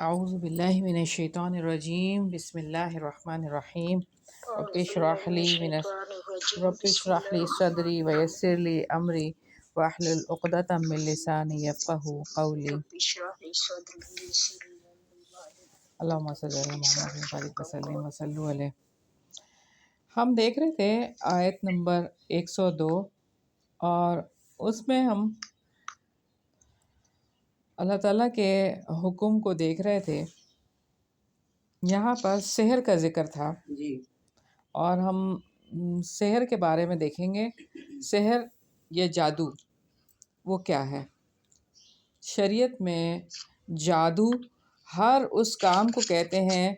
اعوذ باللہ من الشیطان الرجیم بسم اللہ الرحمن الرحیم رب اشرح لی صدری ویسر لی امری واحلل عقدۃ من لسانی یفقہوا قولی اللہم صلی علی محمد وبارک وسلم وصلوا علیہ۔ ہم دیکھ رہے تھے آیت نمبر 102 اور اس میں ہم اللہ تعالیٰ کے حکم کو دیکھ رہے تھے۔ یہاں پر سحر کا ذکر تھا جی، اور ہم سحر کے بارے میں دیکھیں گے۔ سحر یا جادو وہ کیا ہے؟ شریعت میں جادو ہر اس کام کو کہتے ہیں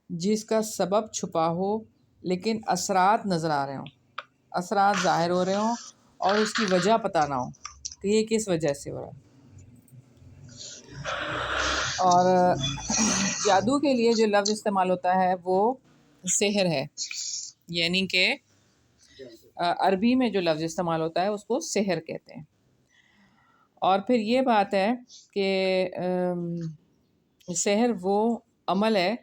جس کا سبب چھپا ہو لیکن اثرات نظر آ رہے ہوں، اثرات ظاہر ہو رہے ہوں اور اس کی وجہ پتہ نہ ہو کہ یہ کس وجہ سے ہو رہا ہے۔ اور جادو کے لیے جو لفظ استعمال ہوتا ہے وہ سحر ہے، یعنی کہ عربی میں جو لفظ استعمال ہوتا ہے اس کو سحر کہتے ہیں۔ اور پھر یہ بات ہے کہ سحر وہ عمل ہے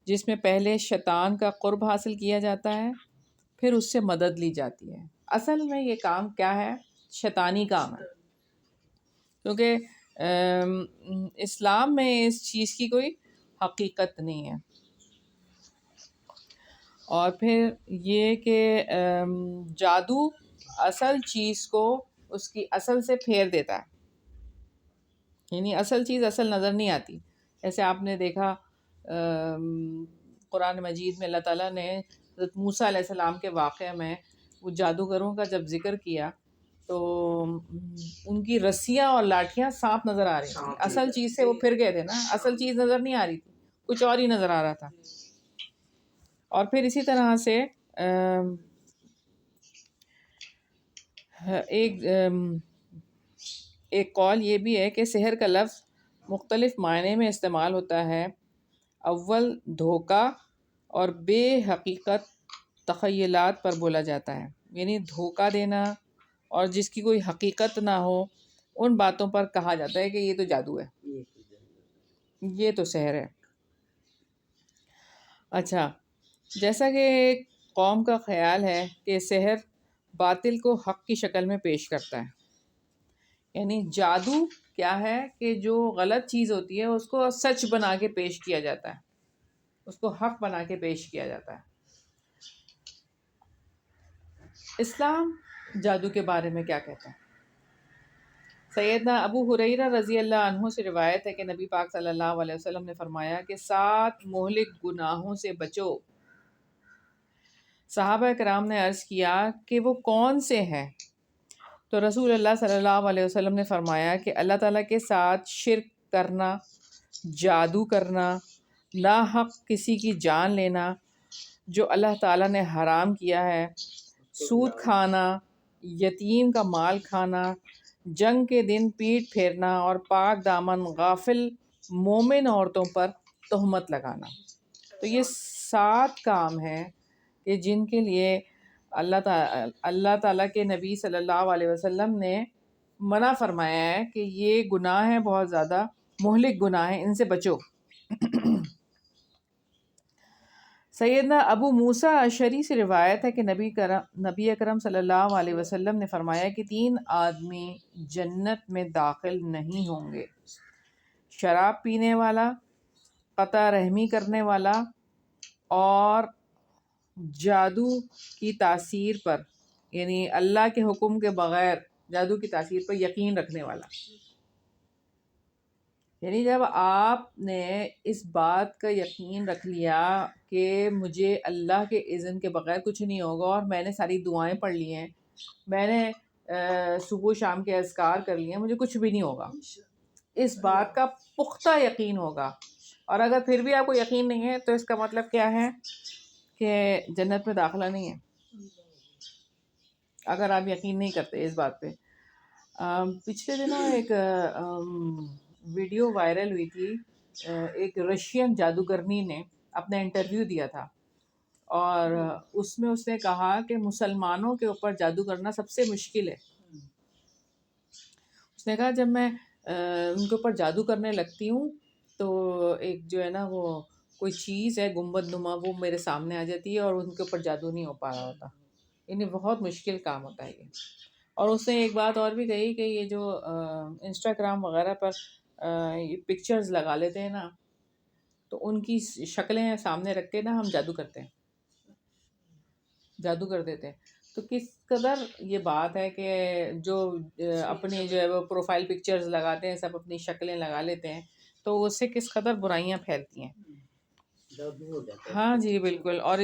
جس میں پہلے شیطان کا قرب حاصل کیا جاتا ہے، پھر اس سے مدد لی جاتی ہے۔ اصل میں یہ کام کیا ہے؟ شیطانی کام ہے، کیونکہ اسلام میں اس چیز کی کوئی حقیقت نہیں ہے۔ اور پھر یہ کہ جادو اصل چیز کو اس کی اصل سے پھیر دیتا ہے، یعنی اصل چیز اصل نظر نہیں آتی۔ جیسے آپ نے دیکھا قرآن مجید میں اللہ تعالیٰ نے حضرت موسیٰ علیہ السلام کے واقعہ میں وہ جادوگروں کا جب ذکر کیا تو ان کی رسیاں اور لاٹھیاں صاف نظر آ رہی تھیں، اصل چیز سے وہ پھر گئے تھے نا، اصل چیز نظر نہیں آ رہی تھی، کچھ اور ہی نظر آ رہا تھا۔ اور پھر اسی طرح سے ایک قول یہ بھی ہے کہ سحر کا لفظ مختلف معنی میں استعمال ہوتا ہے۔ اول دھوکہ اور بے حقیقت تخیلات پر بولا جاتا ہے، یعنی دھوکہ دینا اور جس کی کوئی حقیقت نہ ہو ان باتوں پر کہا جاتا ہے کہ یہ تو جادو ہے، یہ تو سحر ہے۔ اچھا، جیسا کہ ایک قوم کا خیال ہے کہ سحر باطل کو حق کی شکل میں پیش کرتا ہے، یعنی جادو کیا ہے کہ جو غلط چیز ہوتی ہے اس کو سچ بنا کے پیش کیا جاتا ہے، اس کو حق بنا کے پیش کیا جاتا ہے۔ اسلام جادو کے بارے میں کیا کہتا ہے؟ سیدنا ابو ہریرہ رضی اللہ عنہ سے روایت ہے کہ نبی پاک صلی اللہ علیہ وسلم نے فرمایا کہ 7 مہلک گناہوں سے بچو۔ صحابہ کرام نے عرض کیا کہ وہ کون سے ہیں؟ تو رسول اللہ صلی اللہ علیہ وسلم نے فرمایا کہ اللہ تعالیٰ کے ساتھ شرک کرنا، جادو کرنا، ناحق کسی کی جان لینا جو اللہ تعالیٰ نے حرام کیا ہے، سود کھانا، یتیم کا مال کھانا، جنگ کے دن پیٹھ پھیرنا اور پاک دامن غافل مومن عورتوں پر تہمت لگانا۔ تو یہ 7 کام ہیں کہ جن کے لیے اللہ تعالیٰ کے نبی صلی اللہ علیہ وسلم نے منع فرمایا ہے کہ یہ گناہ ہیں، بہت زیادہ مہلک گناہ ہیں، ان سے بچو۔ سیدنا ابو موسیٰ اشعری سے روایت ہے کہ نبی اکرم صلی اللہ علیہ وسلم نے فرمایا کہ 3 آدمی جنت میں داخل نہیں ہوں گے: شراب پینے والا، قطع رحمی کرنے والا، اور جادو کی تاثیر پر، یعنی اللہ کے حکم کے بغیر جادو کی تاثیر پر یقین رکھنے والا۔ یعنی جب آپ نے اس بات کا یقین رکھ لیا کہ مجھے اللہ کے اذن کے بغیر کچھ نہیں ہوگا، اور میں نے ساری دعائیں پڑھ لی ہیں، میں نے صبح و شام کے اذکار کر لیے ہیں، مجھے کچھ بھی نہیں ہوگا، اس بات کا پختہ یقین ہوگا۔ اور اگر پھر بھی آپ کو یقین نہیں ہے تو اس کا مطلب کیا ہے کہ جنت میں داخلہ نہیں ہے، اگر آپ یقین نہیں کرتے اس بات پہ۔ پچھلے دنوں ایک ویڈیو وائرل ہوئی تھی، ایک رشین جادوگرنی نے اپنا انٹرویو دیا تھا، اور اس میں اس نے کہا کہ مسلمانوں کے اوپر جادو کرنا سب سے مشکل ہے۔ اس نے کہا جب میں ان کے اوپر جادو کرنے لگتی ہوں تو ایک جو ہے نا وہ کوئی چیز ہے گنبد نما، وہ میرے سامنے آ جاتی ہے اور ان کے اوپر جادو نہیں ہو پا رہا ہوتا. انہیں بہت مشکل کام ہوتا ہے یہ. اور اس نے ایک بات اور بھی کہی کہ یہ جو انسٹاگرام وغیرہ پر یہ پکچرز لگا لیتے ہیں نا، تو ان کی شکلیں سامنے رکھ کے نا ہم جادو کرتے ہیں، جادو کر دیتے ہیں. تو کس قدر یہ بات ہے کہ جو اپنی جو ہے وہ پروفائل پکچرز لگاتے ہیں، سب اپنی شکلیں لگا لیتے ہیں، تو اس سے کس قدر برائیاں پھیلتی ہیں. ہاں جی بالکل. اور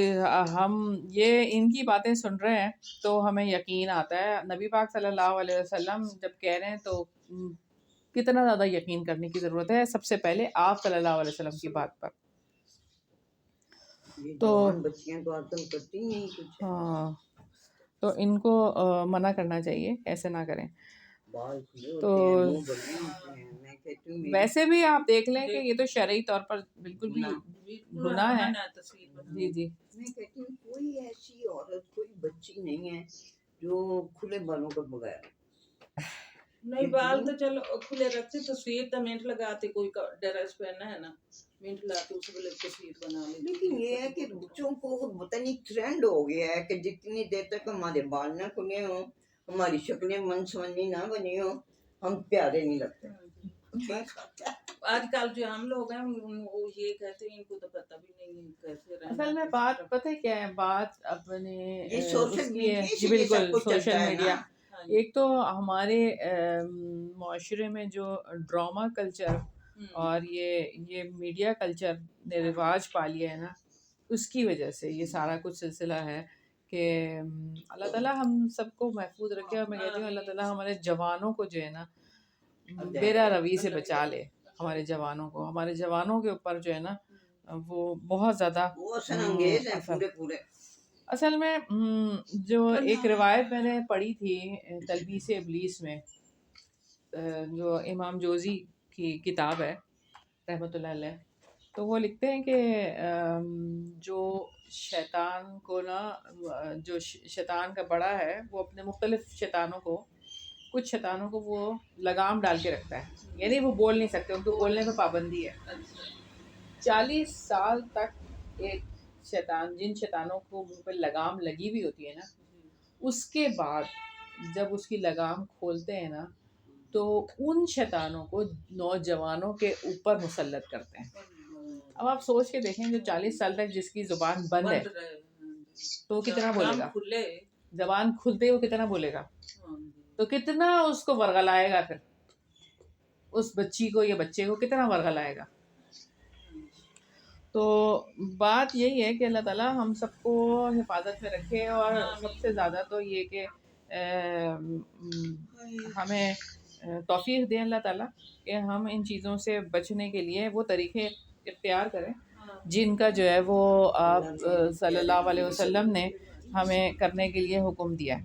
ہم یہ ان کی باتیں سن رہے ہیں تو ہمیں یقین آتا ہے. نبی پاک صلی اللہ علیہ وسلم جب کہہ رہے ہیں تو کتنا زیادہ یقین کرنے کی ضرورت ہے سب سے پہلے آپ صلی اللہ علیہ وسلم کی بات پر. تو ہاں، تو ان کو منع کرنا چاہیے، ایسے نہ کریں. تو ویسے بھی آپ دیکھ لیں کہ یہ تو شرعی طور پر بالکل بھی گناہ ہے. جی جی. میں کہتی ہوں کوئی ایسی عورت، کوئی بچی نہیں ہے جو کھلے بالوں کے بغیر، نہیں بال تو چلو کھلے رکھتے، تصویر تو منٹ لگاتے، کوئی ڈریس پہنا ہے نا منٹ لاتے اس کو تصویر بنا لی. لیکن یہ ہے کہ بچوں کو پتہ نہیں ٹرینڈ ہو گیا ہے کہ جتنی دیر تک ہمارے بال نہ کھلے ہوں، ہماری شکلیں منسونی نہ بنی ہوں، ہم پیارے نہیں لگتے. آج کل جو ہم لوگ ہیں وہ یہ کہتے ہیں ان کو تو پتہ بھی نہیں کیسے رہنا. اصل میں بات پتہ کیا ہے، بات اپنے یہ سوشل میڈیا جی بالکل سوشل میڈیا. ایک تو ہمارے معاشرے میں جو ڈرامہ کلچر اور یہ میڈیا کلچر نے رواج پا لیا ہے نا، اس کی وجہ سے یہ سارا کچھ سلسلہ ہے کہ اللہ تعالیٰ ہم سب کو محفوظ رکھے. اور میں کہتی ہوں اللہ تعالیٰ ہمارے جوانوں کو جو ہے نا بیرا روی سے بچا لے. ہمارے جوانوں کے اوپر جو ہے نا وہ بہت زیادہ اصل میں جو ایک روایت میں نے پڑھی تھی تلبیس ابلیس میں، جو امام جوزی کی کتاب ہے رحمۃ اللہ علیہ، تو وہ لکھتے ہیں کہ جو شیطان کو نا، جو شیطان کا بڑا ہے وہ اپنے مختلف شیطانوں کو، کچھ شیطانوں کو وہ لگام ڈال کے رکھتا ہے، یعنی وہ بول نہیں سکتے، ان کو بولنے پہ پابندی ہے. 40 سال تک ایک شیطان، جن شیطانوں کو منہ پہ لگام لگی ہوئی ہوتی ہے نا، اس کے بعد جب اس کی لگام کھولتے ہیں نا تو ان شیطانوں کو نوجوانوں کے اوپر مسلط کرتے ہیں. اب آپ سوچ کے دیکھیں جو 40 سال تک جس کی زبان بند ہے تو کتنا بولے گا، زبان کھلتے وہ کتنا بولے گا، تو کتنا اس کو ورغلائے گا، پھر اس بچی کو یا بچے کو کتنا ورغلائے گا. تو بات یہی ہے کہ اللہ تعالیٰ ہم سب کو حفاظت میں رکھے. اور سب سے زیادہ تو یہ کہ ہمیں توفیق دیں اللہ تعالیٰ کہ ہم ان چیزوں سے بچنے کے لیے وہ طریقے اختیار کریں جن کا جو ہے وہ آپ صلی اللہ علیہ وسلم نے ہمیں کرنے کے لیے حکم دیا.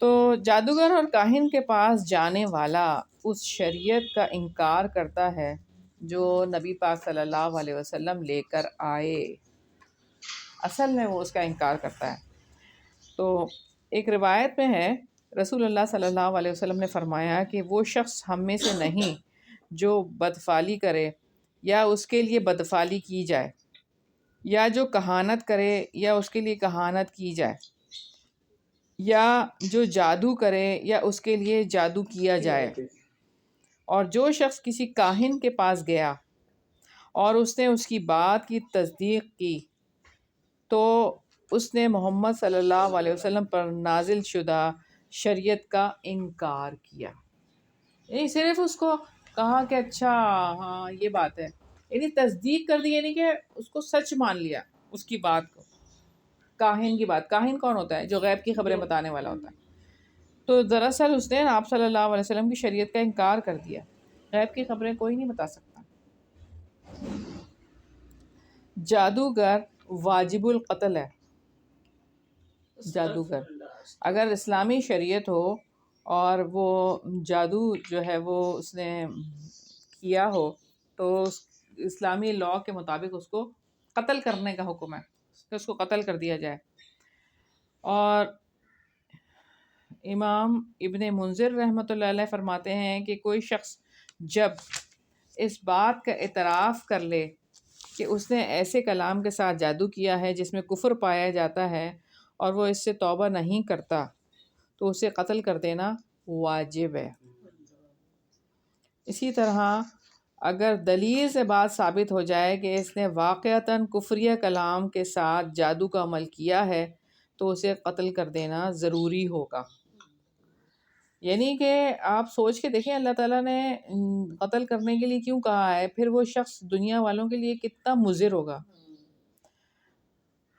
تو جادوگر اور کاہن کے پاس جانے والا اس شریعت کا انکار کرتا ہے جو نبی پاک صلی اللہ علیہ وسلم لے کر آئے. اصل میں وہ اس کا انکار کرتا ہے. تو ایک روایت میں ہے رسول اللہ صلی اللہ علیہ وسلم نے فرمایا کہ وہ شخص ہم میں سے نہیں جو بدفعلی کرے یا اس کے لیے بدفعلی کی جائے، یا جو کہانت کرے یا اس کے لیے کہانت کی جائے، یا جو جادو کرے یا اس کے لیے جادو کیا جائے. اور جو شخص کسی کاہن کے پاس گیا اور اس نے اس کی بات کی تصدیق کی تو اس نے محمد صلی اللہ علیہ وسلم پر نازل شدہ شریعت کا انکار کیا. یعنی صرف اس کو کہا کہ اچھا ہاں یہ بات ہے، یعنی تصدیق کر دی، یعنی کہ اس کو سچ مان لیا اس کی بات کو. کاہن کی بات، کاہن کون ہوتا ہے؟ جو غیب کی خبریں بتانے والا ہوتا ہے. تو دراصل اس نے آپ صلی اللہ علیہ وسلم کی شریعت کا انکار کر دیا. غیب کی خبریں کوئی نہیں بتا سکتا. جادوگر واجب القتل ہے. جادوگر اگر اسلامی شریعت ہو اور وہ جادو جو ہے وہ اس نے کیا ہو تو اسلامی لاء کے مطابق اس کو قتل کرنے کا حکم ہے کہ اس کو قتل کر دیا جائے. اور امام ابن منذر رحمۃ اللہ علیہ فرماتے ہیں کہ کوئی شخص جب اس بات کا اعتراف کر لے کہ اس نے ایسے کلام کے ساتھ جادو کیا ہے جس میں کفر پایا جاتا ہے اور وہ اس سے توبہ نہیں کرتا تو اسے قتل کر دینا واجب ہے۔ اسی طرح اگر دلیل سے بات ثابت ہو جائے کہ اس نے واقعتاً کفریہ کلام کے ساتھ جادو کا عمل کیا ہے تو اسے قتل کر دینا ضروری ہوگا۔ یعنی کہ آپ سوچ کے دیکھیں اللہ تعالیٰ نے قتل کرنے کے لیے کیوں کہا ہے، پھر وہ شخص دنیا والوں کے لیے کتنا مضر ہوگا۔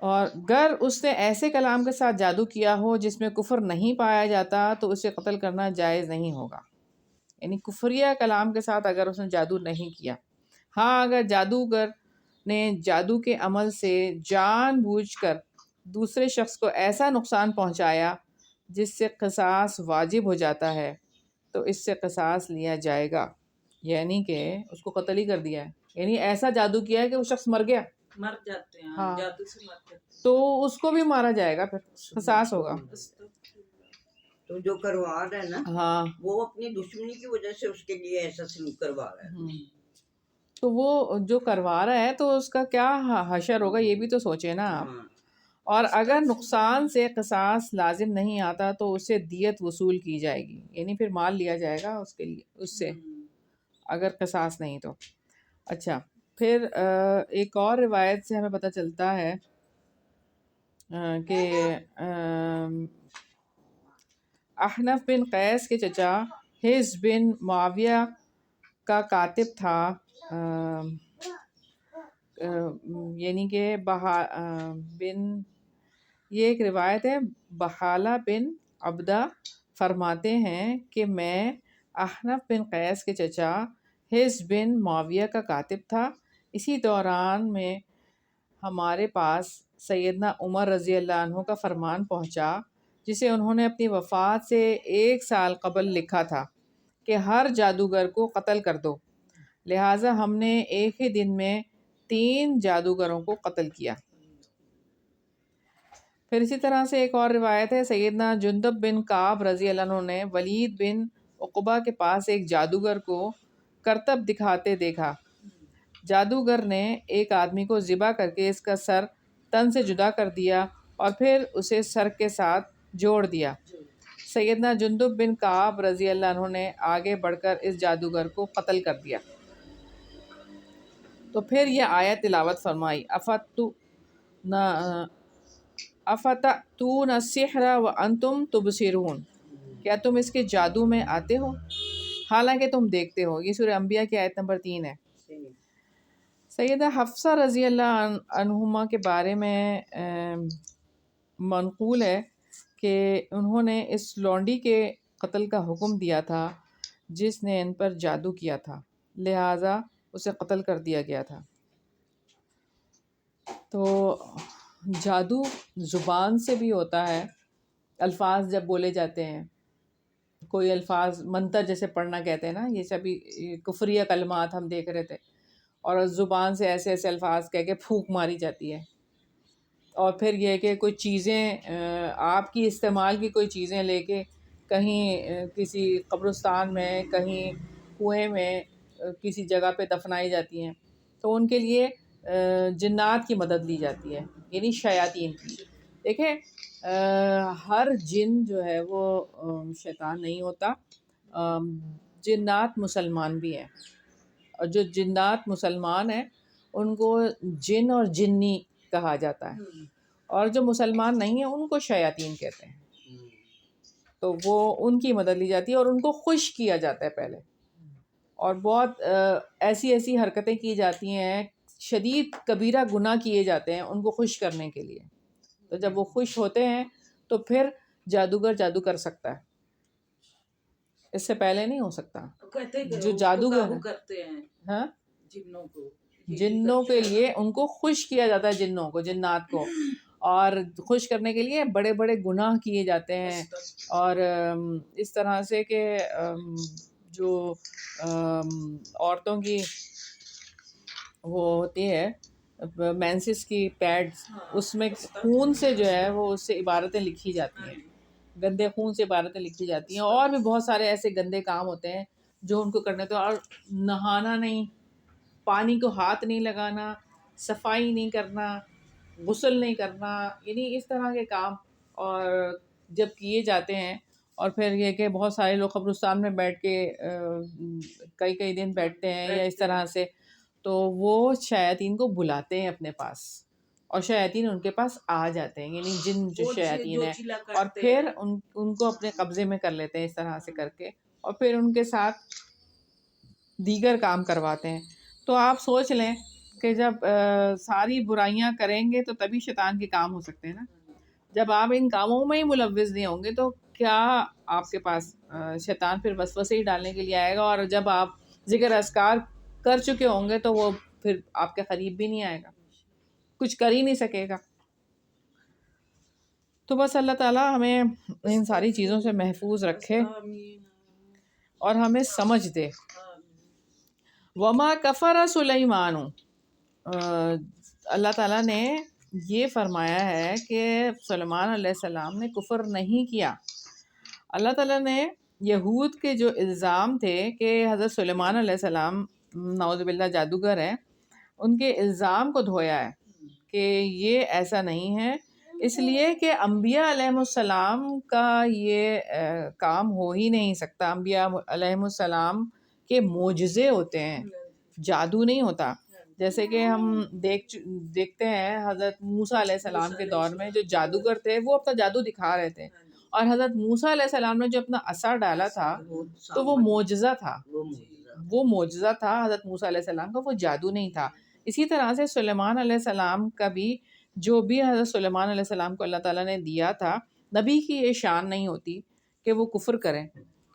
اور اگر اس نے ایسے کلام کے ساتھ جادو کیا ہو جس میں کفر نہیں پایا جاتا تو اسے قتل کرنا جائز نہیں ہوگا۔ یعنی کفریہ کلام کے ساتھ اگر اس نے جادو نہیں کیا، ہاں اگر جادوگر نے جادو کے عمل سے جان بوجھ کر دوسرے شخص کو ایسا نقصان پہنچایا جس سے قصاص واجب ہو جاتا ہے تو اس سے قصاص لیا جائے گا، یعنی کہ اس کو قتل ہی کر دیا ہے، یعنی ایسا جادو کیا ہے کہ وہ شخص مر گیا، مر جاتے ہیں، ہاں جادو سے مر جاتے ہیں، تو اس کو بھی مارا جائے گا، پھر قصاص ہوگا۔ تو جو کروا رہا ہے نا ہاں وہ اپنی دشمنی کی وجہ سے اس کے لیے ایسا سلوک کروا رہا ہے، تو وہ جو کروا رہا ہے تو اس کا کیا حشر ہوگا یہ بھی تو سوچے نا آپ۔ اور اگر نقصان سے قصاص لازم نہیں آتا تو اسے دیت وصول کی جائے گی، یعنی پھر مال لیا جائے گا اس کے لیے اس سے، اگر قصاص نہیں تو۔ اچھا پھر ایک اور روایت سے ہمیں پتہ چلتا ہے کہ احنف بن قیس کے چچا حز بن معاویہ کا کاتب تھا، یعنی کہ یہ ایک روایت ہے، بحالہ بن عبدہ فرماتے ہیں کہ میں احنف بن قیس کے چچا حز بن معاویہ کا کاتب تھا، اسی دوران میں ہمارے پاس سیدنا عمر رضی اللہ عنہ کا فرمان پہنچا جسے انہوں نے اپنی وفات سے 1 سال قبل لکھا تھا کہ ہر جادوگر کو قتل کر دو، لہٰذا ہم نے ایک ہی دن میں 3 جادوگروں کو قتل کیا۔ پھر اسی طرح سے ایک اور روایت ہے، سیدنا جندب بن کعب رضی اللہ عنہ نے ولید بن عقبہ کے پاس ایک جادوگر کو کرتب دکھاتے دیکھا، جادوگر نے ایک آدمی کو ذبح کر کے اس کا سر تن سے جدا کر دیا اور پھر اسے سر کے ساتھ جوڑ دیا۔ سیدنا جندب بن کعب رضی اللہ عنہ نے آگے بڑھ کر اس جادوگر کو قتل کر دیا، تو پھر یہ آیت تلاوت فرمائی، افتأتون السحر وانتم تبصرون، کیا تم اس کے جادو میں آتے ہو حالانکہ تم دیکھتے ہو۔ یہ سورہ انبیاء کی آیت نمبر 3 ہے۔ سیدہ حفصہ رضی اللہ عنہما کے بارے میں منقول ہے کہ انہوں نے اس لونڈی کے قتل کا حکم دیا تھا جس نے ان پر جادو کیا تھا، لہٰذا اسے قتل کر دیا گیا تھا۔ تو جادو زبان سے بھی ہوتا ہے، الفاظ جب بولے جاتے ہیں، کوئی الفاظ منتر جیسے پڑھنا کہتے ہیں نا، یہ سبھی کفریہ کلمات ہم دیکھ رہے تھے، اور زبان سے ایسے ایسے الفاظ کہہ کے پھونک ماری جاتی ہے، اور پھر یہ کہ کوئی چیزیں آپ کی استعمال کی کوئی چیزیں لے کے کہیں کسی قبرستان میں، کہیں کنویں میں، کسی جگہ پہ دفنائی جاتی ہیں، تو ان کے لیے جنات کی مدد لی جاتی ہے، یعنی شیاطین کی۔ دیکھیں ہر جن جو ہے وہ شیطان نہیں ہوتا، جنات مسلمان بھی ہیں، اور جو جنات مسلمان ہیں ان کو جن اور جنی کہا جاتا ہے، اور جو مسلمان نہیں ہیں ان کو شیاطین کہتے ہیں، تو وہ ان کی مدد لی جاتی ہے اور ان کو خوش کیا جاتا ہے پہلے، اور بہت ایسی ایسی حرکتیں کی جاتی ہیں، شدید کبیرہ گناہ کیے جاتے ہیں ان کو خوش کرنے کے لیے، تو جب وہ خوش ہوتے ہیں تو پھر جادوگر جادو کر سکتا ہے، اس سے پہلے نہیں ہو سکتا۔ جو جادوگر کرتے ہیں ہاں جنوں کو، جنوں کے لیے ان کو خوش کیا جاتا ہے، جنوں کو، جنات کو، اور خوش کرنے کے لیے بڑے بڑے گناہ کیے جاتے ہیں، اور اس طرح سے کہ جو عورتوں کی وہ ہوتی ہے مینسس کی پیڈز، اس میں خون سے جو ہے وہ اس سے عبارتیں لکھی جاتی ہیں، گندے خون سے عبارتیں لکھی جاتی ہیں، اور بھی بہت سارے ایسے گندے کام ہوتے ہیں جو ان کو کرنے تو، اور نہانا نہیں، پانی کو ہاتھ نہیں لگانا، صفائی نہیں کرنا، غسل نہیں کرنا، یعنی اس طرح کے کام اور جب کیے جاتے ہیں. اور پھر یہ کہ بہت سارے لوگ قبرستان میں بیٹھ کے کئی کئی دن بیٹھتے ہیں یا اس طرح سے، تو وہ شیاطین کو بلاتے ہیں اپنے پاس اور شیاطین ان کے پاس آ جاتے ہیں، یعنی جن جو شیاطین ہیں، اور پھر ان کو اپنے قبضے میں کر لیتے ہیں اس طرح سے کر کے، اور پھر ان کے ساتھ دیگر کام کرواتے ہیں. تو آپ سوچ لیں کہ جب ساری برائیاں کریں گے تو تبھی شیطان کے کام ہو سکتے ہیں نا. جب آپ ان کاموں میں ہی ملوث نہیں ہوں گے تو کیا آپ کے پاس شیطان پھر وسوسے ہی ڈالنے کے لیے آئے گا، اور جب آپ ذکر اذکار کر چکے ہوں گے تو وہ پھر آپ کے قریب بھی نہیں آئے گا، کچھ کر ہی نہیں سکے گا. تو بس اللہ تعالیٰ ہمیں ان ساری چیزوں سے محفوظ رکھے اور ہمیں سمجھ دے. وما کفر سلیمان، اللہ تعالیٰ نے یہ فرمایا ہے کہ سلیمان علیہ السلام نے کفر نہیں کیا. اللہ تعالیٰ نے یہود کے جو الزام تھے کہ حضرت سلیمان علیہ السلام نعوذ باللہ جادوگر ہیں، ان کے الزام کو دھویا ہے کہ یہ ایسا نہیں ہے، اس لیے کہ انبیاء علیہ السلام کا یہ کام ہو ہی نہیں سکتا. انبیاء علیہ السلام کے معجزے ہوتے ہیں، جادو نہیں ہوتا. جیسے کہ ہم دیکھتے ہیں حضرت موسیٰ علیہ السلام کے دور میں جو جادوگر تھے وہ اپنا جادو دکھا رہے تھے، اور حضرت موسیٰ علیہ السلام نے جو اپنا عصا ڈالا تھا تو وہ معجزہ تھا، وہ معجزہ تھا حضرت موسیٰ علیہ السلام کا، وہ جادو نہیں تھا. اسی طرح سے سلیمان علیہ السلام کا بھی جو بھی حضرت سلیمان علیہ السلام کو اللہ تعالیٰ نے دیا تھا، نبی کی یہ شان نہیں ہوتی کہ وہ کفر کریں،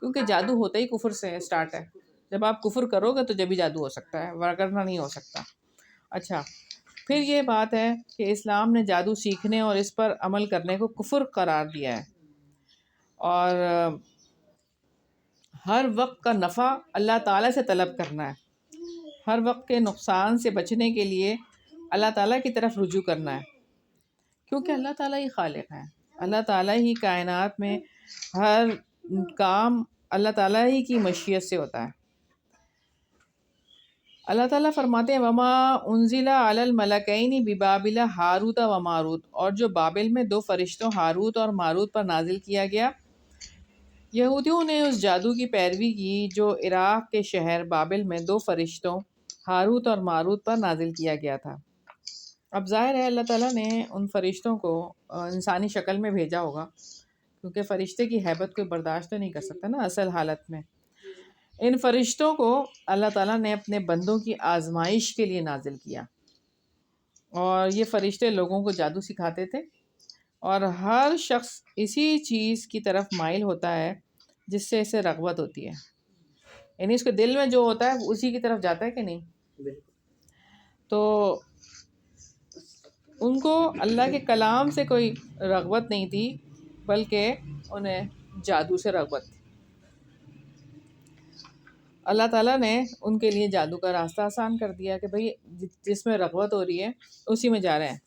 کیونکہ جادو ہوتا ہی کفر سے سٹارٹ ہے. جب آپ کفر کرو گے تو جب بھی جادو ہو سکتا ہے، ورنہ نہیں ہو سکتا. اچھا، پھر یہ بات ہے کہ اسلام نے جادو سیکھنے اور اس پر عمل کرنے کو کفر قرار دیا ہے، اور ہر وقت کا نفع اللہ تعالیٰ سے طلب کرنا ہے، ہر وقت کے نقصان سے بچنے کے لیے اللہ تعالیٰ کی طرف رجوع کرنا ہے، کیونکہ اللہ تعالیٰ ہی خالق ہے. اللہ تعالیٰ ہی کائنات میں ہر کام اللہ تعالیٰ ہی کی مشیت سے ہوتا ہے. اللہ تعالیٰ فرماتے ہیں وما انزل علی الملکین ببابل ہاروت و ماروت، اور جو بابل میں دو فرشتوں ہاروت اور ماروت پر نازل کیا گیا. یہودیوں نے اس جادو کی پیروی کی جو عراق کے شہر بابل میں دو فرشتوں ہاروت اور ماروت پر نازل کیا گیا تھا. اب ظاہر ہے اللہ تعالیٰ نے ان فرشتوں کو انسانی شکل میں بھیجا ہوگا، کیونکہ فرشتے کی ہیبت کوئی برداشت نہیں کر سکتا نا اصل حالت میں. ان فرشتوں کو اللہ تعالیٰ نے اپنے بندوں کی آزمائش کے لیے نازل کیا، اور یہ فرشتے لوگوں کو جادو سکھاتے تھے، اور ہر شخص اسی چیز کی طرف مائل ہوتا ہے جس سے اسے رغبت ہوتی ہے، یعنی اس کے دل میں جو ہوتا ہے اسی کی طرف جاتا ہے کہ نہیں. تو ان کو اللہ کے کلام سے کوئی رغبت نہیں تھی، بلکہ انہیں جادو سے رغبت تھی. اللہ تعالیٰ نے ان کے لیے جادو کا راستہ آسان کر دیا کہ بھئی جس میں رغبت ہو رہی ہے اسی میں جا رہے ہیں.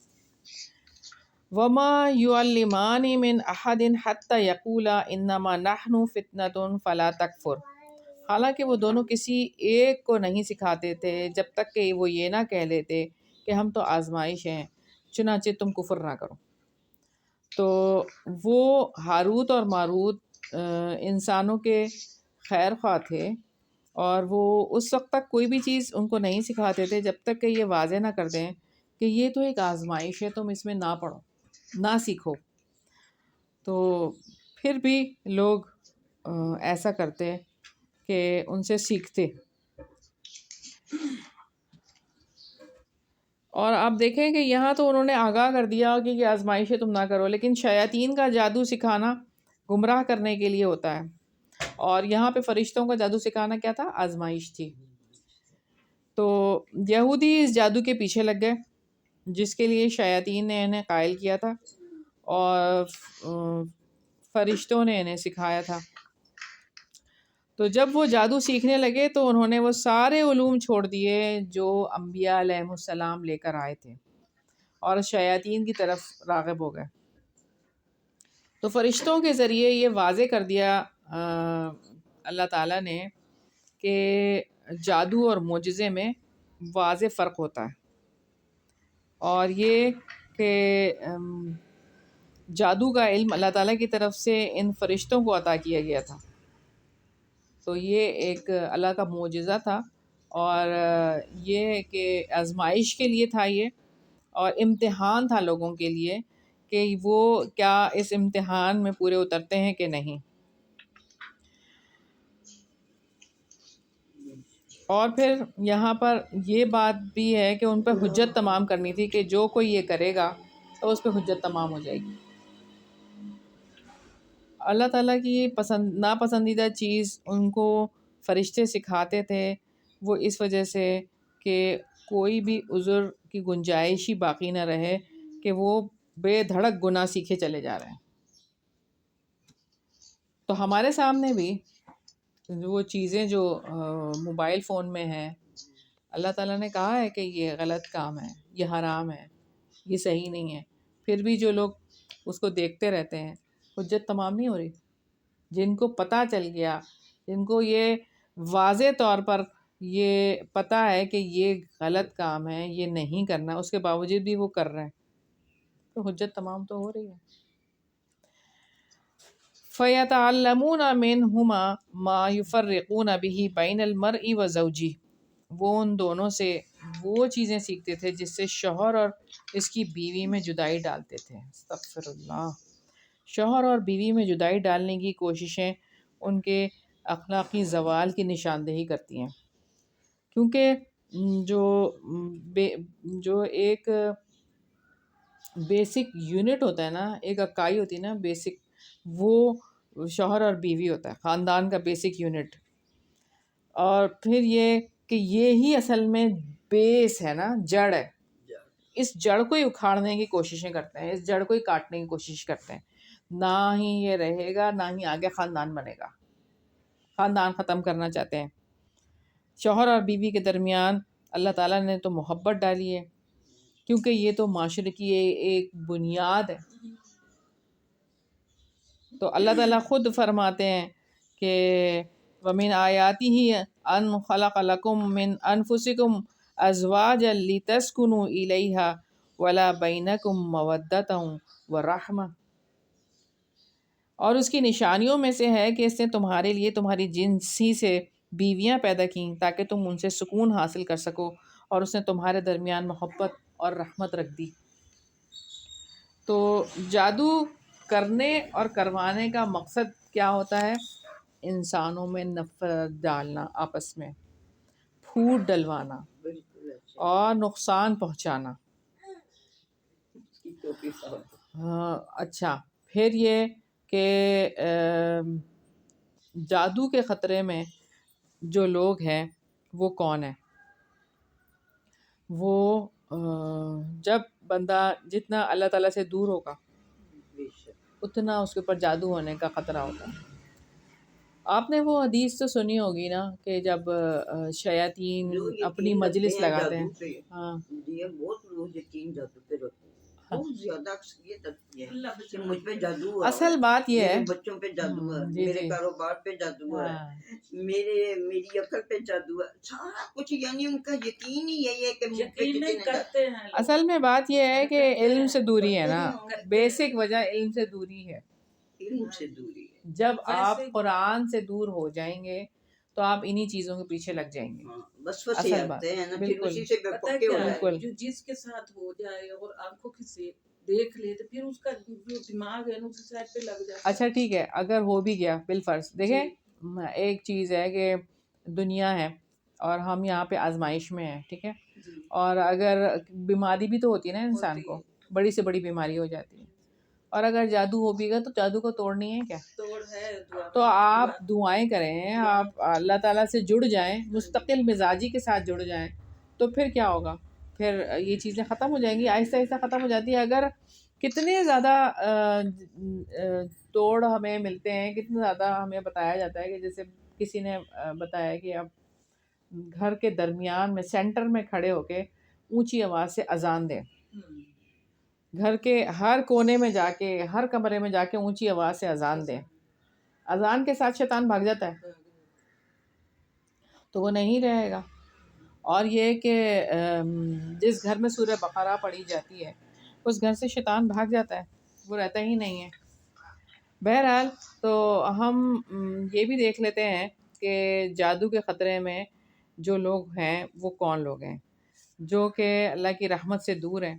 وَمَا يُعَلِّمَانِ مِنْ أَحَدٍ حَتَّى يَقُولَا إِنَّمَا نَحْنُ فِتْنَةٌ فَلَا تَكْفُرْ، حالانکہ وہ دونوں کسی ایک کو نہیں سکھاتے تھے جب تک کہ وہ یہ نہ کہہ لیتے کہ ہم تو آزمائش ہیں، چنانچہ تم کفر نہ کرو. تو وہ ہاروت اور ماروت انسانوں کے خیر خواہ تھے، اور وہ اس وقت تک کوئی بھی چیز ان کو نہیں سکھاتے تھے جب تک کہ یہ واضح نہ کر دیں کہ یہ تو ایک آزمائش ہے، تم اس میں نہ پڑھو، نہ سیکھو. تو پھر بھی لوگ ایسا کرتے کہ ان سے سیکھتے. اور آپ دیکھیں کہ یہاں تو انہوں نے آگاہ کر دیا کہ یہ آزمائش ہے تم نہ کرو، لیکن شیاطین کا جادو سکھانا گمراہ کرنے کے لیے ہوتا ہے، اور یہاں پہ فرشتوں کا جادو سکھانا کیا تھا؟ آزمائش تھی. تو یہودی اس جادو کے پیچھے لگ گئے جس کے لیے شیاطین نے انہیں قائل کیا تھا، اور فرشتوں نے انہیں سکھایا تھا. تو جب وہ جادو سیکھنے لگے تو انہوں نے وہ سارے علوم چھوڑ دیے جو انبیاء علیہ السلام لے کر آئے تھے، اور شیاطین کی طرف راغب ہو گئے. تو فرشتوں کے ذریعے یہ واضح کر دیا اللہ تعالیٰ نے کہ جادو اور معجزے میں واضح فرق ہوتا ہے، اور یہ کہ جادو کا علم اللہ تعالیٰ کی طرف سے ان فرشتوں کو عطا کیا گیا تھا، تو یہ ایک اللہ کا معجزہ تھا، اور یہ کہ آزمائش کے لیے تھا یہ، اور امتحان تھا لوگوں کے لیے کہ وہ کیا اس امتحان میں پورے اترتے ہیں کہ نہیں۔ اور پھر یہاں پر یہ بات بھی ہے کہ ان پہ حجت تمام کرنی تھی کہ جو کوئی یہ کرے گا تو اس پہ حجت تمام ہو جائے گی۔ اللہ تعالیٰ کی ناپسندیدہ چیز ان کو فرشتے سکھاتے تھے، وہ اس وجہ سے کہ کوئی بھی عذر کی گنجائش ہی باقی نہ رہے کہ وہ بے دھڑک گناہ سیکھے چلے جا رہے ہیں۔ تو ہمارے سامنے بھی وہ چیزیں جو موبائل فون میں ہیں، اللہ تعالیٰ نے کہا ہے کہ یہ غلط کام ہے، یہ حرام ہے، یہ صحیح نہیں ہے، پھر بھی جو لوگ اس کو دیکھتے رہتے ہیں، حجت تمام نہیں ہو رہی۔ جن کو پتہ چل گیا، جن کو یہ واضح طور پر یہ پتہ ہے کہ یہ غلط کام ہے، یہ نہیں کرنا، اس کے باوجود بھی وہ کر رہے ہیں، تو حجت تمام تو ہو رہی ہے۔ فَيَتَعَلَّمُونَ مِنْهُمَا مَا يُفَرِّقُونَ بِهِ بَيْنَ الْمَرْءِ وَزَوْجِهِ، وہ ان دونوں سے وہ چیزیں سیکھتے تھے جس سے شوہر اور اس کی بیوی میں جدائی ڈالتے تھے۔ استغفر اللہ۔ شوہر اور بیوی میں جدائی ڈالنے کی کوششیں ان کے اخلاقی زوال کی نشاندہی کرتی ہیں، کیونکہ جو ایک بیسک یونٹ ہوتا ہے نا، ایک اکائی ہوتی ہے نا بیسک، وہ شوہر اور بیوی ہوتا ہے، خاندان کا بیسک یونٹ۔ اور پھر یہ کہ یہی اصل میں بیس ہے نا، جڑ ہے، اس جڑ کو ہی اکھاڑنے کی کوششیں کرتے ہیں، اس جڑ کو ہی کاٹنے کی کوشش کرتے ہیں، نہ ہی یہ رہے گا، نہ ہی آگے خاندان بنے گا، خاندان ختم کرنا چاہتے ہیں۔ شوہر اور بیوی کے درمیان اللہ تعالیٰ نے تو محبت ڈالی ہے، کیونکہ یہ تو معاشرے کی ایک بنیاد ہے۔ تو اللہ تعالیٰ خود فرماتے ہیں کہ وَمِنْ آيَاتِهِ أَنْ خَلَقَ لَكُم مِّنْ أَنفُسِكُمْ أَزْوَاجًا لِتَسْكُنُوا إِلَيْهَا وَجَعَلَ بَيْنَكُم مَّوَدَّةً وَرَحْمَةً، اور اس کی نشانیوں میں سے ہے کہ اس نے تمہارے لیے تمہاری جنسی سے بیویاں پیدا کیں تاکہ تم ان سے سکون حاصل کر سکو، اور اس نے تمہارے درمیان محبت اور رحمت رکھ دی۔ تو جادو کرنے اور کروانے کا مقصد کیا ہوتا ہے؟ انسانوں میں نفرت ڈالنا، آپس میں پھوٹ ڈلوانا اور نقصان پہنچانا۔ اچھا، پھر یہ کہ جادو کے خطرے میں جو لوگ ہیں وہ کون ہیں؟ وہ جب بندہ جتنا اللہ تعالیٰ سے دور ہوگا اتنا اس کے اوپر جادو ہونے کا خطرہ ہوتا ہے۔ آپ نے وہ حدیث تو سنی ہوگی نا کہ جب شیاطین اپنی مجلس لگاتے ہیں، ہاں بہت لوگ یقین جادو پہ رکھتے ہیں، بہت زیادہ اکثریت رکھتی ہے کہ مجھ پہ جادو ہوا، اصل بات یہ ہے بچوں پہ جادو ہے، میرے کاروبار پہ جادو ہے، میری عقل پہ جادو ہے، سارا کچھ، یعنی ان کا یقین ہی یہی ہے کہ یقین نہیں کرتے ہیں۔ اصل میں بات یہ ہے کہ علم سے دوری ہے نا، بیسک وجہ علم سے دوری ہے۔ علم سے دوری ہے، جب آپ قرآن سے دور ہو جائیں گے تو آپ انہی چیزوں کے پیچھے لگ جائیں گے۔ بس وسیع آتے ہیں نا، پھر اسی سے بے پکے ہو جائیں گے۔ جو جس کے ساتھ ہو جائے اور آنکھوں سے دیکھ لے تو پھر اس کا جو دماغ ہے نا اسی سائڈ پہ لگ جاتا ہے۔ اچھا ٹھیک ہے، اگر ہو بھی گیا بالفرض، دیکھیں ایک چیز ہے کہ دنیا ہے اور ہم یہاں پہ آزمائش میں ہیں، ٹھیک ہے، اور اگر بیماری بھی تو ہوتی ہے نا انسان کو، بڑی سے بڑی بیماری ہو جاتی ہے، اور اگر جادو ہو بھی گا تو جادو کو توڑنی ہے کیا؟ تو آپ دعائیں کریں، آپ اللہ تعالیٰ سے جڑ جائیں، مستقل مزاجی کے ساتھ جڑ جائیں، تو پھر کیا ہوگا؟ پھر یہ چیزیں ختم ہو جائیں گی، آہستہ آہستہ ختم ہو جاتی ہے۔ اگر کتنے زیادہ توڑ ہمیں ملتے ہیں، کتنا زیادہ ہمیں بتایا جاتا ہے کہ جیسے کسی نے بتایا کہ اب گھر کے درمیان میں سینٹر میں کھڑے ہو کے اونچی آواز سے اذان دیں، گھر کے ہر کونے میں جا کے، ہر کمرے میں جا کے اونچی آواز سے اذان دیں، اذان کے ساتھ شیطان بھاگ جاتا ہے، تو وہ نہیں رہے گا. اور یہ کہ جس گھر میں سورہ بقرہ پڑھی جاتی ہے اس گھر سے شیطان بھاگ جاتا ہے، وہ رہتا ہی نہیں ہے. بہرحال تو ہم یہ بھی دیکھ لیتے ہیں کہ جادو کے خطرے میں جو لوگ ہیں وہ کون لوگ ہیں جو کہ اللہ کی رحمت سے دور ہیں.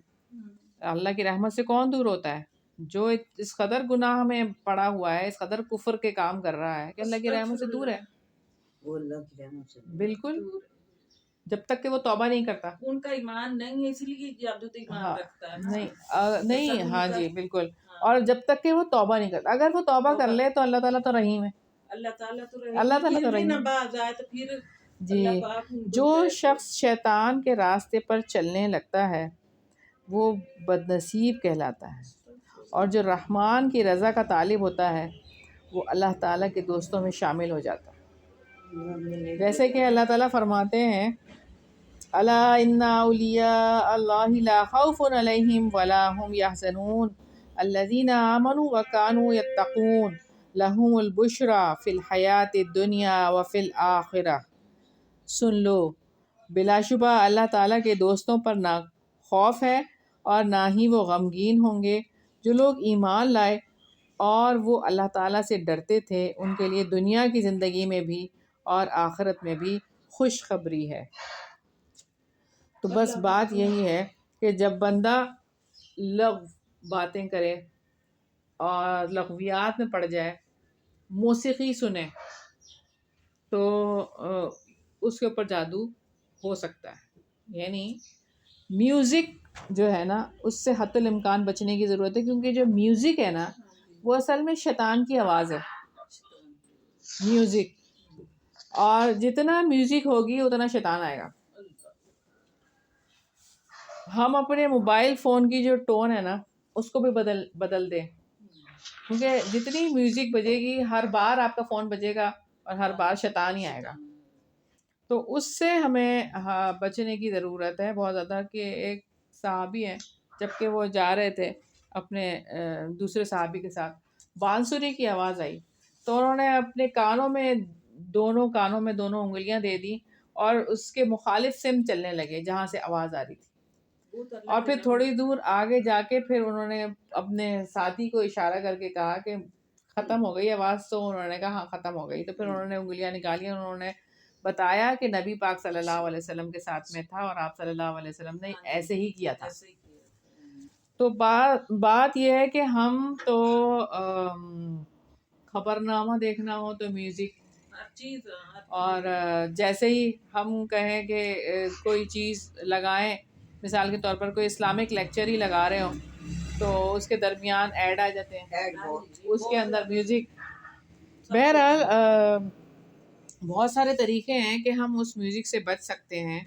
اللہ کی رحمت سے کون دور ہوتا ہے؟ جو اس قدر گناہ میں پڑا ہوا ہے، اس قدر کفر کے کام کر رہا ہے کہ اللہ کی رحمت سے دور ہے. وہ اللہ کی رحمت سے بالکل، جب تک کہ وہ توبہ نہیں کرتا. ان کا ایمان نہیں ہے، اس لیے جادو تو ایمان رکھتا ہے. نہیں ہاں جی بالکل. اور جب تک کہ وہ توبہ نہیں کرتا، اگر وہ توبہ کر لے تو اللہ تعالیٰ تو رحیم ہے. اللہ تعالیٰ تو رحیم نہ باز آئے تو پھر جی. جو شخص شیطان کے راستے پر چلنے لگتا ہے وہ بدنصیب کہلاتا ہے، اور جو رحمان کی رضا کا طالب ہوتا ہے وہ اللہ تعالیٰ کے دوستوں میں شامل ہو جاتا ہے. جیسے کہ اللہ تعالیٰ فرماتے ہیں الا ان اولیاء اللہ لا خوف علیہم ولا هم یحزنون الذین آمنوا وکانوا یتقون لہم البشری فی الحیاۃ الدنیا وفی الآخرہ. سن لو، بلا شبہ اللہ تعالیٰ کے دوستوں پر نہ خوف ہے اور نہ ہی وہ غمگین ہوں گے. جو لوگ ایمان لائے اور وہ اللہ تعالیٰ سے ڈرتے تھے ان کے لیے دنیا کی زندگی میں بھی اور آخرت میں بھی خوشخبری ہے. تو بس بات یہی ہے کہ جب بندہ لغو باتیں کرے اور لغویات میں پڑ جائے، موسیقی سنے، تو اس کے اوپر جادو ہو سکتا ہے. یعنی میوزک جو ہے نا اس سے حتی الامکان بچنے کی ضرورت ہے، کیونکہ جو میوزک ہے نا وہ اصل میں شیطان کی آواز ہے. میوزک، اور جتنا میوزک ہوگی اتنا شیطان آئے گا. ہم اپنے موبائل فون کی جو ٹون ہے نا اس کو بھی بدل دیں، کیونکہ جتنی میوزک بجے گی ہر بار آپ کا فون بجے گا اور ہر بار شیطان ہی آئے گا. تو اس سے ہمیں بچنے کی ضرورت ہے بہت زیادہ. کہ ایک صحابی ہیں، جبکہ وہ جا رہے تھے اپنے دوسرے صحابی کے ساتھ، بانسری کی آواز آئی تو انہوں نے اپنے دونوں کانوں میں دونوں انگلیاں دے دی اور اس کے مخالف سمت چلنے لگے جہاں سے آواز آ رہی تھی. اور پھر تھوڑی دور آگے جا کے پھر انہوں نے اپنے ساتھی کو اشارہ کر کے کہا کہ ختم ہو گئی آواز. تو انہوں نے کہا ہاں ختم ہو گئی. تو پھر انہوں نے انگلیاں نکالی، انہوں نے بتایا کہ نبی پاک صلی اللہ علیہ وسلم کے ساتھ میں تھا اور آپ صلی اللہ علیہ وسلم نے ایسے ہی کیا تھا. تو بات یہ ہے کہ ہم تو خبرنامہ دیکھنا ہو تو میوزک، اور جیسے ہی ہم کہیں کہ کوئی چیز لگائیں، مثال کے طور پر کوئی اسلامک لیکچر ہی لگا رہے ہوں تو اس کے درمیان ایڈ آ جاتے ہیں، اس کے اندر میوزک. بہرحال بہت سارے طریقے ہیں کہ ہم اس میوزک سے بچ سکتے ہیں،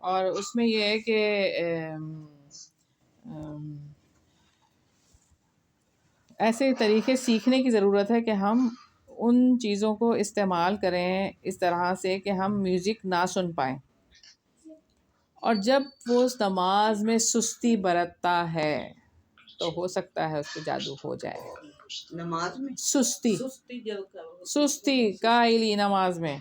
اور اس میں یہ ہے کہ ایسے طریقے سیکھنے کی ضرورت ہے کہ ہم ان چیزوں کو استعمال کریں اس طرح سے کہ ہم میوزک نہ سن پائیں. اور جب وہ اس نماز میں سستی برتتا ہے تو ہو سکتا ہے اس کو جادو ہو جائے. نماز میں سستی قائلی نماز میں،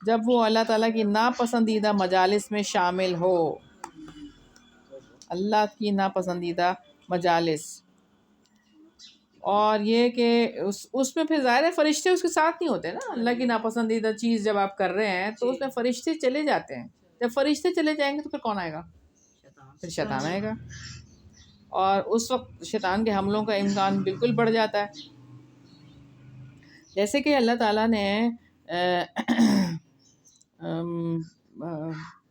جب وہ اللہ تعالیٰ کی ناپسندیدہ مجالس میں شامل ہو، اللہ کی ناپسندیدہ مجالس. اور یہ کہ اس میں پھر ظاہر ہے فرشتے اس کے ساتھ نہیں ہوتے نا. اللہ کی ناپسندیدہ چیز جب آپ کر رہے ہیں تو اس میں فرشتے چلے جاتے ہیں. جب فرشتے چلے جائیں گے تو پھر کون آئے گا؟ پھر شیطان آئے گا، اور اس وقت شیطان کے حملوں کا امکان بالکل بڑھ جاتا ہے. جیسے کہ اللہ تعالیٰ نے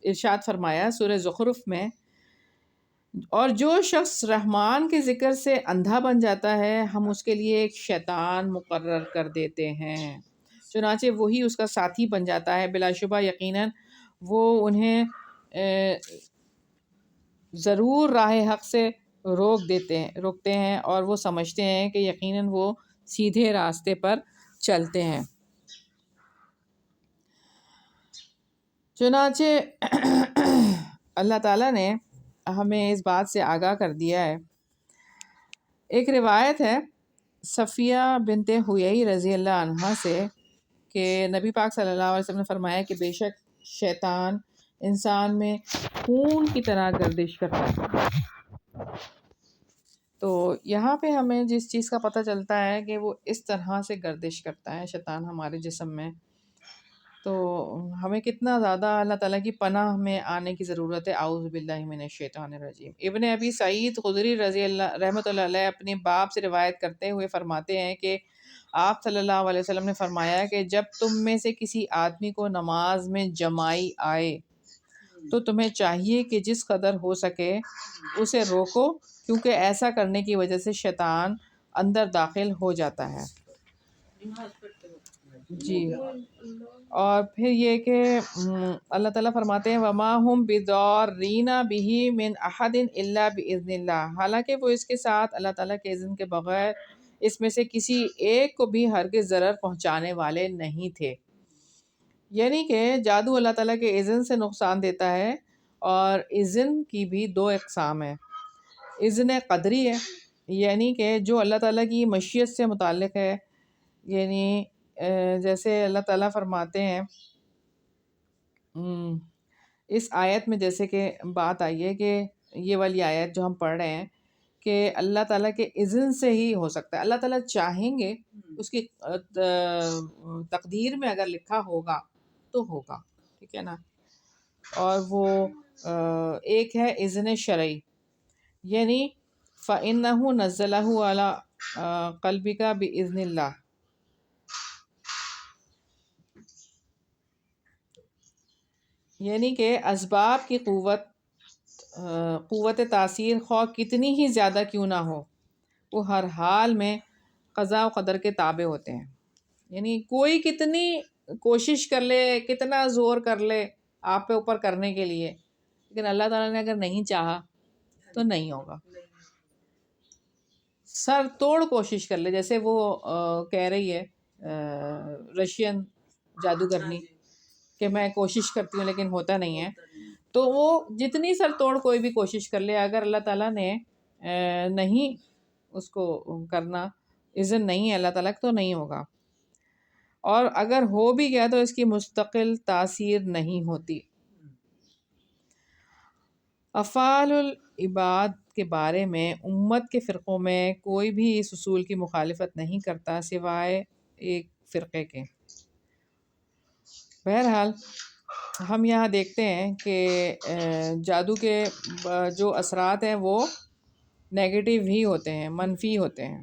ارشاد فرمایا سورہ زخرف میں، اور جو شخص رحمان کے ذکر سے اندھا بن جاتا ہے ہم اس کے لیے ایک شیطان مقرر کر دیتے ہیں، چنانچہ وہی اس کا ساتھی بن جاتا ہے. بلا شبہ یقیناً وہ انہیں ضرور راہ حق سے روکتے ہیں اور وہ سمجھتے ہیں کہ یقیناً وہ سیدھے راستے پر چلتے ہیں. چنانچہ اللہ تعالیٰ نے ہمیں اس بات سے آگاہ کر دیا ہے. ایک روایت ہے صفیہ بنت حیی رضی اللہ عنہا سے کہ نبی پاک صلی اللہ علیہ وسلم نے فرمایا کہ بے شک شیطان انسان میں خون کی طرح گردش کرتا ہے۔ تو یہاں پہ ہمیں جس چیز کا پتہ چلتا ہے کہ وہ اس طرح سے گردش کرتا ہے شیطان ہمارے جسم میں، تو ہمیں کتنا زیادہ اللہ تعالیٰ کی پناہ میں آنے کی ضرورت ہے۔ اعوذ باللہ من الشیطان الرجیم۔ ابن ابی سعید خدری رضی اللہ رحمۃ اللہ علیہ اپنے باپ سے روایت کرتے ہوئے فرماتے ہیں کہ آپ صلی اللہ علیہ وسلم نے فرمایا کہ جب تم میں سے کسی آدمی کو نماز میں جمائی آئے تو تمہیں چاہیے کہ جس قدر ہو سکے اسے روکو، کیونکہ ایسا کرنے کی وجہ سے شیطان اندر داخل ہو جاتا ہے۔ جی، اور پھر یہ کہ اللہ تعالیٰ فرماتے ہیں وَمَا هُمْ بِضَارِّينَ بِهِ مِنْ أَحَدٍ إِلَّا بِإِذْنِ اللَّهِ، حالانکہ وہ اس کے ساتھ اللہ تعالیٰ کے اذن کے بغیر اس میں سے کسی ایک کو بھی ہرگز ضرر پہنچانے والے نہیں تھے۔ یعنی کہ جادو اللہ تعالیٰ کے اذن سے نقصان دیتا ہے، اور اذن کی بھی دو اقسام ہیں۔ اذن قدری ہے، یعنی کہ جو اللہ تعالیٰ کی مشیت سے متعلق ہے، یعنی جیسے اللہ تعالیٰ فرماتے ہیں اس آیت میں، جیسے کہ بات آئی ہے کہ یہ والی آیت جو ہم پڑھ رہے ہیں کہ اللہ تعالیٰ کے اذن سے ہی ہو سکتا ہے۔ اللہ تعالیٰ چاہیں گے، اس کی تقدیر میں اگر لکھا ہوگا تو ہوگا، ٹھیک ہے نا۔ اور وہ ایک ہے اذن شرعی، یعنی فَإِنَّهُ نَزَّلَهُ عَلَىٰ قَلْبِكَ بِإِذْنِ اللَّهِ، یعنی کہ اسباب کی قوت تاثیر خواہ کتنی ہی زیادہ کیوں نہ ہو، وہ ہر حال میں قضاء و قدر کے تابع ہوتے ہیں۔ یعنی کوئی کتنی کوشش کر لے، کتنا زور کر لے آپ پہ اوپر کرنے کے لیے، لیکن اللہ تعالیٰ نے اگر نہیں چاہا تو نہیں ہوگا۔ سر توڑ کوشش کر لے، جیسے وہ کہہ رہی ہے رشین جادوگرنی کہ میں کوشش کرتی ہوں لیکن ہوتا نہیں ہے، تو وہ جتنی سر توڑ کوئی بھی کوشش کر لے، اگر اللہ تعالیٰ نے نہیں اس کو کرنا، اذن نہیں ہے اللہ تعالیٰ تو نہیں ہوگا، اور اگر ہو بھی گیا تو اس کی مستقل تاثیر نہیں ہوتی۔ افعال العباد کے بارے میں امت کے فرقوں میں کوئی بھی اس اصول کی مخالفت نہیں کرتا سوائے ایک فرقے کے۔ بہرحال ہم یہاں دیکھتے ہیں کہ جادو کے جو اثرات ہیں وہ نیگیٹو ہی ہوتے ہیں، منفی ہوتے ہیں۔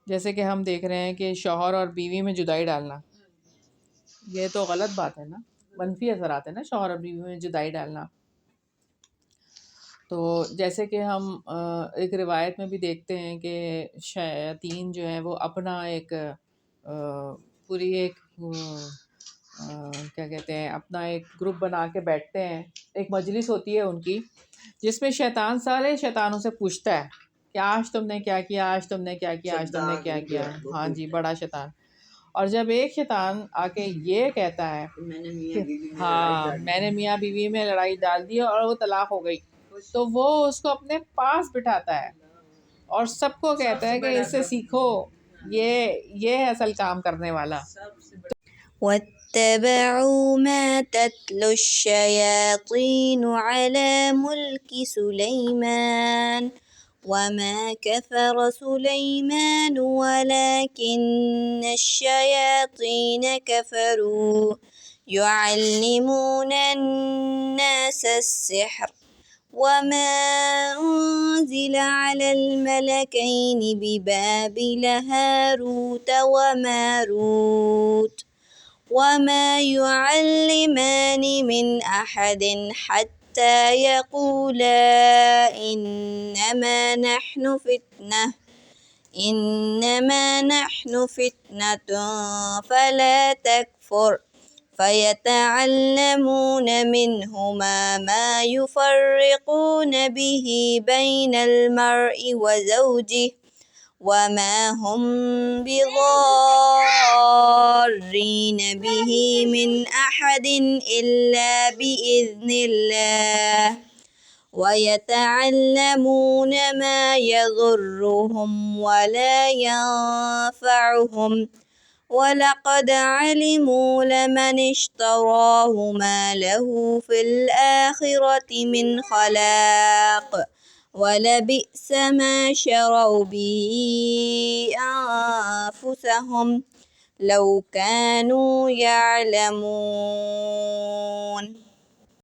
جیسے کہ ہم دیکھ رہے ہیں کہ شوہر اور بیوی میں جدائی ڈالنا، یہ تو غلط بات ہے نا، منفی اثرات ہیں نا شوہر اور بیوی میں جدائی ڈالنا۔ تو جیسے کہ ہم ایک روایت میں بھی دیکھتے ہیں کہ شیاطین جو ہیں وہ اپنا ایک پوری ایک کیا کہتے ہیں، اپنا ایک گروپ بنا کے بیٹھتے ہیں، ایک مجلس ہوتی ہے ان کی، جس میں شیطان سارے شیطانوں سے پوچھتا ہے کہ آج تم نے کیا کیا، آج تم نے کیا کیا، آج تم نے کیا کیا۔ ہاں جی، بڑا شیطان۔ اور جب ایک شیطان آ کے یہ کہتا ہے ہاں میں نے میاں بیوی میں لڑائی ڈال دی اور وہ طلاق ہو گئی، تو وہ اس کو اپنے پاس بٹھاتا ہے اور سب کو کہتا ہے کہ اس سے سیکھو، یہ ہے اصل کام کرنے والا۔ واتبعوا ما تتلو الشياطين على ملك سليمان وما كفر سليمان ولكن الشياطين كفروا يعلمون الناس السحر وما أنزل على الملكين ببابل هاروت وماروت وما يعلمان من أحد حتى يقولا إنما نحن فتنة فلا تكفر فيتعلمون منهما ما يفرقون به بين المرء وزوجه وما هم بضارين به من أحد إلا بإذن الله ويتعلمون ما يضرهم ولا ينفعهم وَلَقَدْ عَلِمُوا لَمَنِ اشْتَرَاهُ مَا لَهُ فِي الْآخِرَةِ مِنْ خَلَاقٍ وَلَبِئْسَ مَا شَرَوْا بِهِ أَنفُسَهُمْ لَوْ كَانُوا يَعْلَمُونَ